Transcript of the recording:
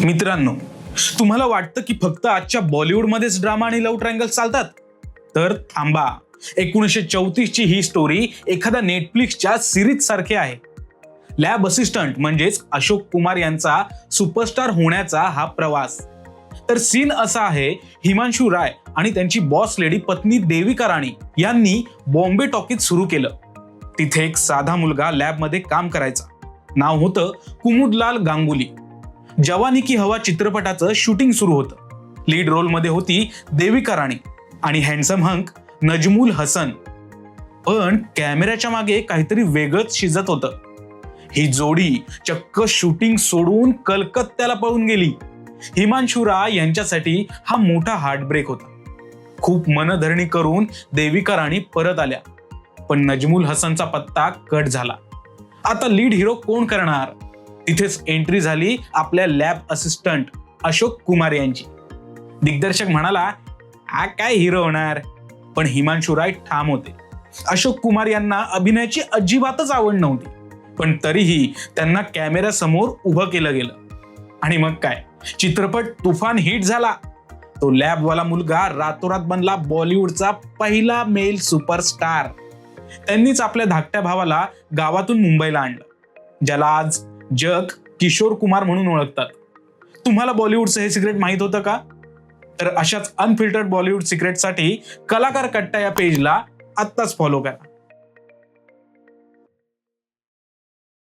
मित्रांनो, तुम्हाला वाटतं की फक्त आजच्या बॉलिवूडमध्येच ड्रामा आणि लव्ह ट्रायंगल चालतात? तर थांबा. 1934 ची ही स्टोरी एखाद्या नेटफ्लिक्सच्या सिरीज सारखी आहे. लॅब असिस्टंट म्हणजेच अशोक कुमार यांचा सुपरस्टार होण्याचा हा प्रवास. तर सीन असा आहे, हिमांशू राय आणि त्यांची बॉस लेडी पत्नी देविका राणी यांनी बॉम्बे टॉकीज सुरू केलं. तिथे एक साधा मुलगा लॅबमध्ये काम करायचा. नाव होतं कुमुदलाल गांगुली. जवानी की हवा चित्रपटाचं शूटिंग सुरू होतं. लीड रोलमध्ये होती देविका राणी आणि हँडसम हंक नजमुल हसन. पण कॅमेऱ्याच्या मागे काहीतरी वेगळंच शिजत होतं. ही जोडी चक्क शूटिंग सोडून कलकत्त्याला पळून गेली. हिमांशू राय यांच्यासाठी हा मोठा हार्टब्रेक होता. खूप मनधरणी करून देविका राणी परत आल्या, पण नजमुल हसनचा पत्ता कट झाला. आता लीड हिरो कोण करणार? तिथेच एंट्री झाली आपल्या लॅब असिस्टंट अशोक कुमार यांची. दिग्दर्शक म्हणाला, हा काय हिरो होणार? पण हिमांशू राय ठाम होते. अशोक कुमार यांना अभिनयाची अजिबातच आवड नव्हती, पण तरीही त्यांना कॅमेऱ्यासमोर उभं केलं गेलं. आणि मग काय, चित्रपट तुफान हिट झाला. तो लॅबवाला मुलगा रातोरात बनला बॉलिवूडचा पहिला मेल सुपरस्टार. त्यांनीच आपल्या धाकट्या भावाला गावातून मुंबईला आणलं, ज्याला आज जग किशोर कुमार म्हणून ओळखतात. तुम्हाला बॉलिवूडचं हे सिक्रेट माहित होतं का? तर अशाच अनफिल्टर्ड बॉलिवूड सिक्रेटसाठी कलाकार कट्टा या पेजला आत्ताच फॉलो करा.